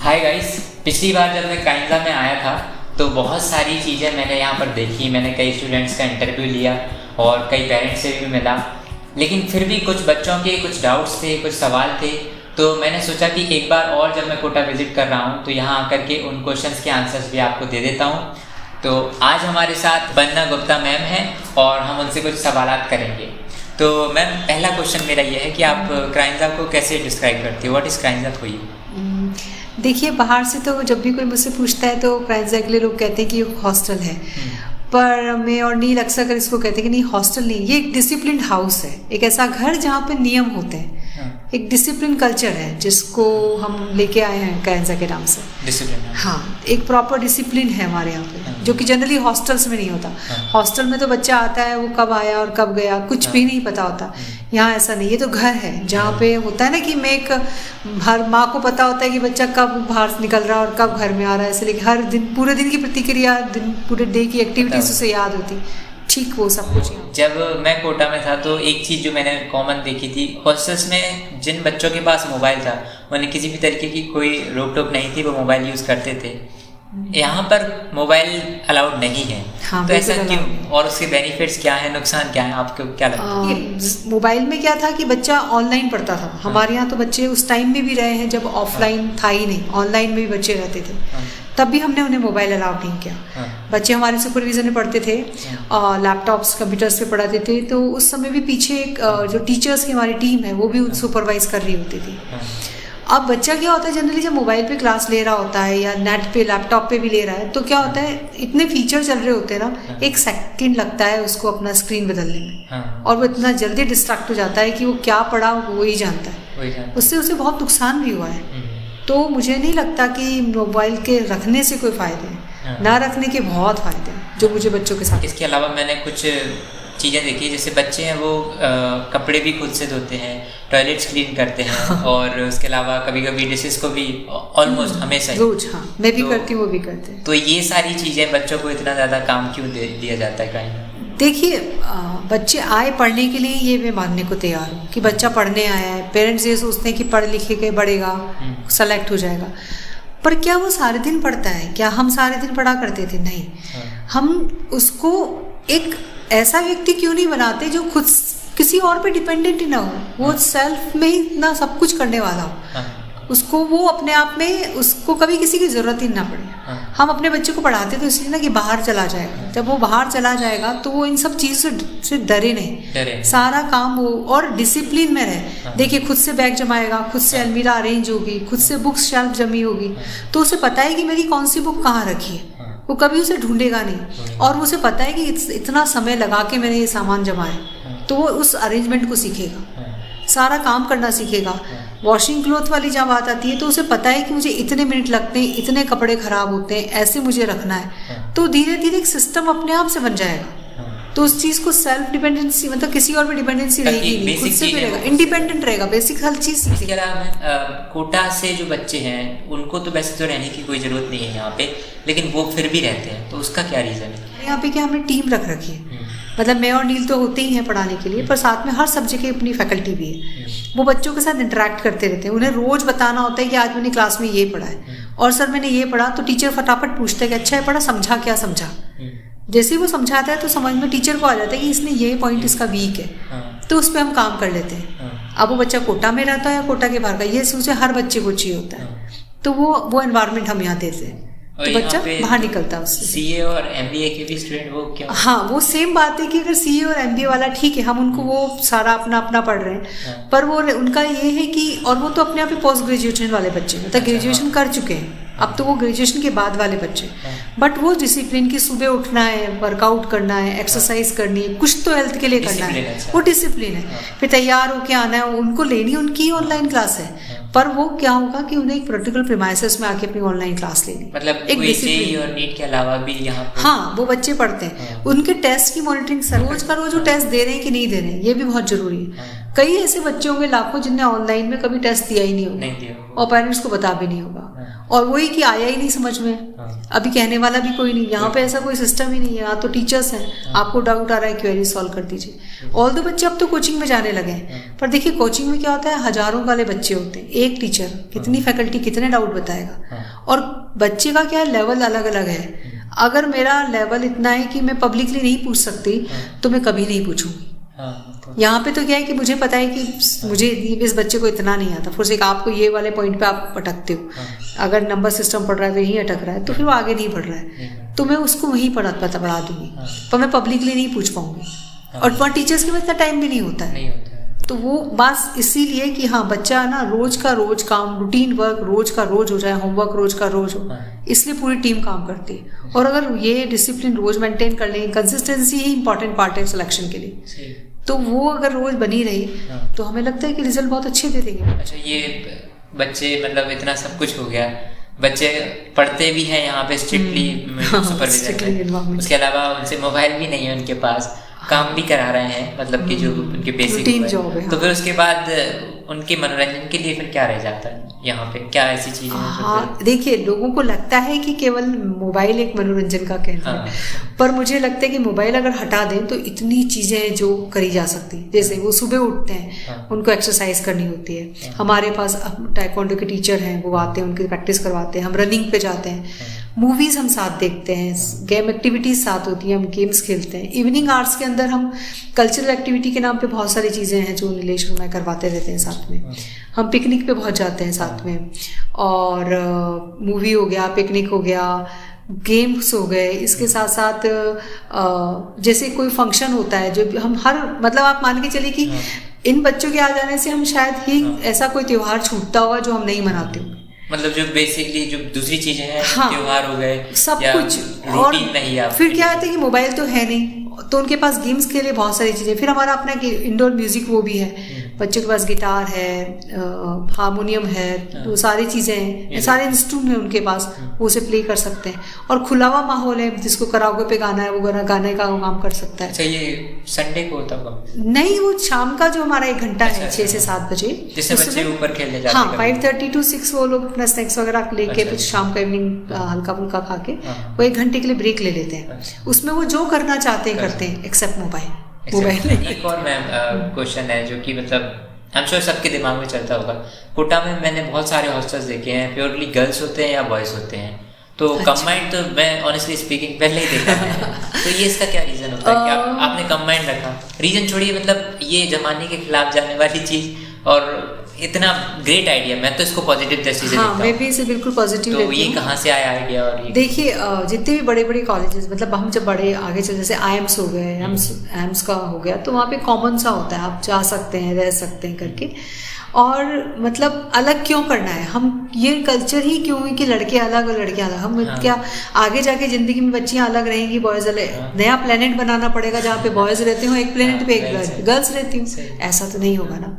Hi guys, पिछली बार जब मैं काइंजा में आया था तो बहुत सारी चीज़ें मैंने यहाँ पर देखी। मैंने कई स्टूडेंट्स का इंटरव्यू लिया और कई पेरेंट्स से भी मिला, लेकिन फिर भी कुछ बच्चों के कुछ डाउट्स थे, कुछ सवाल थे। तो मैंने सोचा कि एक बार और जब मैं कोटा विज़िट कर रहा हूँ तो यहाँ आकर के उन क्वेश्चंस के आंसर्स भी आपको दे देता हूँ। तो आज हमारे साथ वंदना गुप्ता मैम हैं और हम उनसे कुछ सवालात करेंगे। तो मैम, पहला क्वेश्चन मेरा ये है कि आप काइंजा को कैसे डिस्क्राइब करते हो? व्हाट इज़ काइंजा फॉर यू? देखिए, बाहर से तो जब भी कोई मुझसे पूछता है तो काइंजा के लिए लोग कहते हैं कि ये हॉस्टल है, पर मैं और नील अक्सर कर इसको कहते हैं कि नहीं, हॉस्टल नहीं, ये एक डिसिप्लिन्ड हाउस है, एक ऐसा घर जहाँ पे नियम होते हैं। एक डिसिप्लिन कल्चर है जिसको हम लेके आए हैं काइंजा के नाम से। डिसिप्लिन, हाँ, एक प्रॉपर डिसिप्लिन है हमारे यहाँ पे, जो कि जनरली हॉस्टल्स में नहीं होता। हॉस्टल में तो बच्चा आता है, वो कब आया और कब गया कुछ भी नहीं पता होता। यहाँ ऐसा नहीं, ये तो घर है जहाँ पे होता है ना कि मैं एक हर माँ को पता होता है कि बच्चा कब बाहर निकल रहा है और कब घर में आ रहा है, इसलिए हर दिन पूरे दिन की प्रतिक्रिया, दिन पूरे डे की एक्टिविटीज उसे याद होती। ठीक, वो सब कुछ। जब मैं कोटा में था तो एक चीज़ जो मैंने कॉमन देखी थी, हॉस्टल्स में जिन बच्चों के पास मोबाइल था उन्हें किसी भी तरीके की कोई रोक टोक नहीं थी, वो मोबाइल यूज़ करते थे। यहाँ पर मोबाइल अलाउड नहीं है। हाँ, तो ऐसा क्यों, और उसके बेनिफिट्स क्या है, नुकसान क्या है, आपको क्या लगता है? मोबाइल में क्या था कि बच्चा ऑनलाइन पढ़ता था। हमारे यहाँ तो बच्चे उस टाइम में भी रहे हैं जब ऑफलाइन था ही नहीं, ऑनलाइन में भी बच्चे रहते थे, तब भी हमने उन्हें मोबाइल अलाउड नहीं किया। बच्चे हमारे सुपरविजन में पढ़ते थे और लैपटॉप्स कंप्यूटर्स पे पढ़ाते थे, तो उस समय भी पीछे एक जो टीचर्स की हमारी टीम है वो भी सुपरवाइज कर रही होती थी। अब बच्चा क्या होता है, जनरली जब मोबाइल पे क्लास ले रहा होता है या नेट पे लैपटॉप पे भी ले रहा है, तो क्या होता है, इतने फीचर चल रहे होते हैं ना, एक सेकंड लगता है उसको अपना स्क्रीन बदलने में, और वो इतना जल्दी डिस्ट्रैक्ट हो जाता है कि वो क्या पढ़ा वो ही जानता है। उससे उसे बहुत नुकसान भी हुआ है। तो मुझे नहीं लगता कि मोबाइल के रखने से कोई फायदे हैं, ना रखने के बहुत फायदे हैं जो मुझे बच्चों के साथ। इसके अलावा मैंने कुछ चीज़ें देखी, जैसे बच्चे हैं वो कपड़े भी खुद से धोते हैं, टॉयलेट्स क्लीन करते हैं और उसके अलावा कभी कभी डिशेस को भी ऑलमोस्ट हमेशा रोज, हाँ, मैं भी करती हूँ, वो भी करते हैं। तो ये सारी चीज़ें बच्चों को इतना ज़्यादा काम क्यों दिया जाता है कहीं? देखिए, बच्चे आए पढ़ने के लिए, ये मैं मानने को तैयार हूँ कि बच्चा पढ़ने आया है। पेरेंट्स ये सोचते हैं कि पढ़ लिखे के बढ़ेगा, सेलेक्ट हो जाएगा, पर क्या वो सारे दिन पढ़ता है? क्या हम सारे दिन पढ़ा करते थे? नहीं। हम उसको एक ऐसा व्यक्ति क्यों नहीं बनाते जो खुद किसी और पे डिपेंडेंट ही ना हो, वो सेल्फ में ही इतना सब कुछ करने वाला हो, उसको वो अपने आप में, उसको कभी किसी की जरूरत ही ना पड़े। हम अपने बच्चे को पढ़ाते तो इसलिए ना कि बाहर चला जाएगा, जब वो बाहर चला जाएगा तो वो इन सब चीज़ से डरे नहीं, सारा काम वो और डिसिप्लिन में रहे। देखिए, खुद से बैग जमाएगा, खुद से अलमीरा अरेंज होगी, खुद से बुक्स शेल्फ जमी होगी, तो उसे पता है कि मेरी कौन सी बुक कहाँ रखी है, वो कभी उसे ढूंढेगा नहीं, और उसे पता है कि इतना समय लगा के मैंने ये सामान जमाया, तो वो उस अरेंजमेंट को सीखेगा, सारा काम करना सीखेगा। वॉशिंग क्लॉथ वाली जब बात आती है तो उसे पता है कि मुझे इतने मिनट लगते हैं, इतने कपड़े खराब होते हैं, ऐसे मुझे रखना है, तो धीरे धीरे एक सिस्टम अपने आप से बन जाएगा। तो उस चीज़ को सेल्फ डिपेंडेंसी, मतलब किसी और पे डिपेंडेंसी रहेगी नहीं, खुद से भी रहेगा, इंडिपेंडेंट रहेगा, बेसिक हर चीज़ सीखेगा। कोटा से जो बच्चे हैं उनको तो वैसे तो रहने की कोई ज़रूरत नहीं है यहाँ पे, लेकिन वो फिर भी रहते हैं, तो उसका क्या रीज़न है? यहाँ पे क्या हमने टीम रख रखी है, मतलब मैं और नील तो होते ही हैं पढ़ाने के लिए, पर साथ में हर सब्जेक्ट की अपनी फैकल्टी भी है। वो बच्चों के साथ इंटरेक्ट करते रहते हैं, उन्हें रोज बताना होता है कि आज मैंने क्लास में ये पढ़ा है, और सर मैंने ये पढ़ा, तो टीचर फटाफट पूछता है कि अच्छा है पढ़ा, समझा क्या समझा? जैसे ही वो समझाता है तो समझ में टीचर को आ जाता है कि इसने ये पॉइंट इसका वीक है, तो उस पर हम काम कर लेते हैं। अब वो बच्चा कोटा में रहता है या कोटा के बाहर का, ये सोचे हर बच्चे को चाहिए होता है, तो वो एनवायरनमेंट हम यहाँ देते हैं, तो बच्चा बाहर निकलता है उससे। सीए और एमबीए के भी स्टूडेंट वो क्यों? हाँ, वो सेम बात है कि अगर सीए और एमबीए वाला ठीक है, हम उनको वो सारा अपना अपना पढ़ रहे हैं, पर वो उनका ये है कि, और वो तो अपने आप ही पोस्ट ग्रेजुएशन वाले बच्चे, मतलब ग्रेजुएशन कर चुके हैं, अब तो वो ग्रेजुएशन के बाद वाले बच्चे, बट वो डिसिप्लिन की, सुबह उठना है, वर्कआउट करना है, एक्सरसाइज करनी है, कुछ तो हेल्थ के लिए करना है, वो डिसिप्लिन है। फिर तैयार होके आना है, उनको लेनी उनकी ऑनलाइन क्लास है, पर वो क्या होगा कि उन्हें एक पर्टिकुलर प्रीमाइसेस में आके अपनी ऑनलाइन क्लास लेनी, मतलब एक डिसिप्लिन। और नीट के अलावा भी यहाँ पे, हाँ, वो बच्चे पढ़ते हैं, उनके टेस्ट की मॉनिटरिंग रोज का रोज वो टेस्ट दे रहे हैं कि नहीं दे रहे हैं, ये भी बहुत जरूरी है। कई ऐसे बच्चे होंगे लाखों जिनने ऑनलाइन में कभी टेस्ट दिया ही नहीं होगा, और पेरेंट्स को पता भी नहीं होगा, और वही कि आया ही नहीं समझ में, अभी कहने वाला भी कोई नहीं। यहाँ पे ऐसा कोई सिस्टम ही नहीं है, यहाँ तो टीचर्स हैं, आपको डाउट आ रहा है क्वेरी सॉल्व कर दीजिए। ऑल दो बच्चे अब तो कोचिंग में जाने लगे हैं, पर देखिए कोचिंग में क्या होता है, हजारों वाले बच्चे होते हैं, एक टीचर कितनी फैकल्टी कितने डाउट बताएगा, और बच्चे का क्या लेवल अलग अलग है। अगर मेरा लेवल इतना है कि मैं पब्लिकली नहीं पूछ सकती तो मैं कभी नहीं पूछूंगी। यहाँ पे तो क्या है कि मुझे पता है कि मुझे इस बच्चे को इतना नहीं आता, फिर से आपको ये वाले पॉइंट पे आप अटकते हो, अगर नंबर सिस्टम पढ़ रहा है तो यहीं अटक रहा है, तो फिर वो आगे नहीं बढ़ रहा है, तो मैं उसको वहीं पढ़ा दूंगी, पर मैं पब्लिकली नहीं पूछ पाऊंगी। और वहाँ टीचर्स के पास इतना टाइम भी नहीं होता है। तो वो बस इसीलिए कि हाँ बच्चा ना रोज का रोज काम, रूटीन वर्क रोज का रोज हो जाए, होमवर्क रोज का रोज हो, इसलिए पूरी टीम काम करती है। और अगर ये डिसिप्लिन रोज मेंटेन कर लें, कंसिस्टेंसी ही इंपॉर्टेंट पार्ट है सिलेक्शन के लिए, तो वो अगर रोज बनी रही तो हमें लगता है कि रिजल्ट बहुत अच्छे दे देंगे। अच्छा, ये बच्चे मतलब इतना सब कुछ हो गया, बच्चे पढ़ते भी हैं यहाँ पे स्ट्रिक्टली सुपरविजन में, उसके अलावा उनसे मोबाइल भी नहीं है उनके पास, काम भी करा रहे हैं, मतलब कि जो उनके बेसिक जॉब है। तो फिर उसके बाद उनके मनोरंजन के लिए फिर क्या रह जाता है यहाँ पे, क्या ऐसी चीजें हैं? हाँ देखिए, लोगों को लगता है कि केवल मोबाइल एक मनोरंजन का केंद्र है, पर मुझे लगता है कि मोबाइल अगर हटा दें तो इतनी चीजें हैं जो करी जा सकती। जैसे वो सुबह उठते हैं, उनको एक्सरसाइज करनी होती है, हमारे पास टाइकोंडो के टीचर हैं, वो आते हैं, उनकी प्रैक्टिस करवाते हैं, हम रनिंग पे जाते हैं, मूवीज हम साथ देखते हैं, गेम एक्टिविटीज साथ होती हैं, हम गेम्स खेलते हैं। इवनिंग आवर्स के अंदर हम कल्चरल एक्टिविटी के नाम पे बहुत सारी चीज़ें हैं जो नीलेश और मैं करवाते रहते हैं साथ में। हम पिकनिक पे बहुत जाते हैं साथ में, और मूवी हो गया, पिकनिक हो गया, गेम्स हो गए। इसके साथ साथ जैसे कोई फंक्शन होता है जो हम मतलब आप मान के चलिए कि इन बच्चों के आ जाने से हम शायद ही ऐसा कोई त्योहार छूटता होगा जो हम नहीं मनाते होंगे। मतलब जो बेसिकली जो दूसरी चीजें हैं, त्योहार हो गए, सब कुछ, और नहीं है। फिर क्या होता है कि मोबाइल तो है नहीं, तो उनके पास गेम्स के लिए बहुत सारी चीजें। फिर हमारा अपना इंडोर म्यूजिक वो भी है, बच्चों के पास गिटार है, हारमोनियम है, वो सारी चीजें हैं, सारे इंस्ट्रूमेंट हैं उनके पास, वो उसे प्ले कर सकते हैं। और खुला हुआ माहौल है, जिसको कराओके पे गाना है वो गाने का काम कर सकता है। अच्छा, ये संडे को होता होगा? नहीं, वो शाम का जो हमारा 1 घंटा है 6 से 7 बजे, जिससे बच्चे ऊपर खेलने जाते हैं। 5:30 to 6 वो लोग अपना स्नैक्स वगैरह लेके फिर शाम का इवनिंग हल्का फुल्का खा के वो 1 घंटे के लिए ब्रेक ले लेते हैं। उसमें वो जो करना चाहते हैं करते हैं, एक्सेप्ट मोबाइल। एक और मैम क्वेश्चन है जो कि मतलब आई एम श्योर सबके दिमाग में चलता होगा। कोटा में मैंने बहुत सारे हॉस्टल्स देखे हैं, प्योरली गर्ल्स होते हैं या बॉयज होते हैं, तो कंबाइंड तो मैं ऑनेस्टली स्पीकिंग पहले ही देखा है। तो ये इसका क्या रीजन होता है कि आपने कंबाइंड रखा? रीजन छोड़िए, मतलब ये जमाने के खिलाफ जाने वाली चीज, और इतना ग्रेट आइडिया, मैं तो इसको पॉजिटिव दृष्टि से देखता हूं। मैं भी इसे बिल्कुल पॉजिटिव तो ये कहाँ से आया आइडिया? और ये देखिए, जितने भी बड़े बड़े कॉलेजेस, मतलब हम जब बड़े आगे चले, जैसे आईएम्स हो गए, एम्स का हो गया, तो वहाँ पे कॉमन सा होता है, आप जा सकते हैं, रह सकते हैं करके। और मतलब अलग क्यों करना है, हम ये कल्चर ही क्यों है कि लड़के अलग और लड़कियां अलग? हम क्या आगे जाके जिंदगी में बच्चियां अलग रहेंगी, बॉयज अलग? नया प्लेनेट बनाना पड़ेगा जहाँ पे बॉयज रहते हो एक प्लेनेट पे, एक गर्ल्स रहती हूँ? ऐसा तो नहीं होगा ना।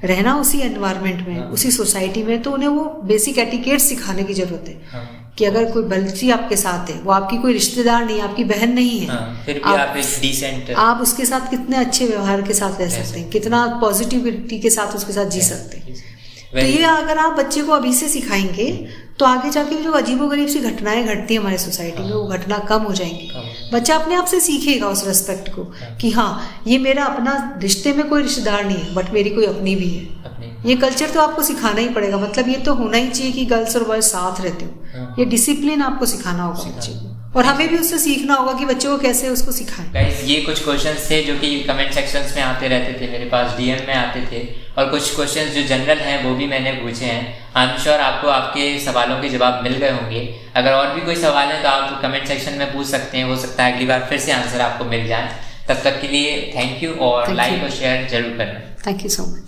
रहना उसी एनवायरनमेंट में, उसी सोसाइटी में, तो उन्हें वो बेसिक एटिकेट सिखाने की जरूरत है कि अगर कोई बच्ची आपके साथ है, वो आपकी कोई रिश्तेदार नहीं, आपकी बहन नहीं है, फिर भी आप एक डिसेंट, आप उसके साथ कितने अच्छे व्यवहार के साथ रह सकते हैं, कितना पॉजिटिविटी के साथ उसके साथ जी सकते हैं। तो ये अगर आप बच्चे को अभी से सिखाएंगे तो आगे जाके जो अजीबोगरीब सी घटनाएं घटती हैं हमारे सोसाइटी में, वो घटना कम हो जाएंगी। बच्चा अपने आप से सीखेगा उस रेस्पेक्ट को कि हाँ, ये मेरा अपना, रिश्ते में कोई रिश्तेदार नहीं है बट मेरी कोई अपनी भी है। ये कल्चर तो आपको सिखाना ही पड़ेगा, मतलब ये तो होना ही चाहिए कि गर्ल्स और बॉयज साथ रहते हो। ये डिसिप्लिन आपको सिखाना होगा बच्चे को, और हमें भी उससे सीखना होगा कि बच्चों को कैसे उसको सिखाएं। गाइस, ये कुछ क्वेश्चंस थे जो कि कमेंट सेक्शंस में आते रहते थे, मेरे पास डीएम में आते थे, और कुछ क्वेश्चंस जो जनरल हैं वो भी मैंने पूछे हैं। आई एम श्योर आपको आपके सवालों के जवाब मिल गए होंगे। अगर और भी कोई सवाल है तो आप कमेंट सेक्शन में पूछ सकते हैं, हो सकता है अगली बार फिर से आंसर आपको मिल जाए। तब तक के लिए थैंक यू, और लाइक और शेयर जरूर करना। Thank you so much.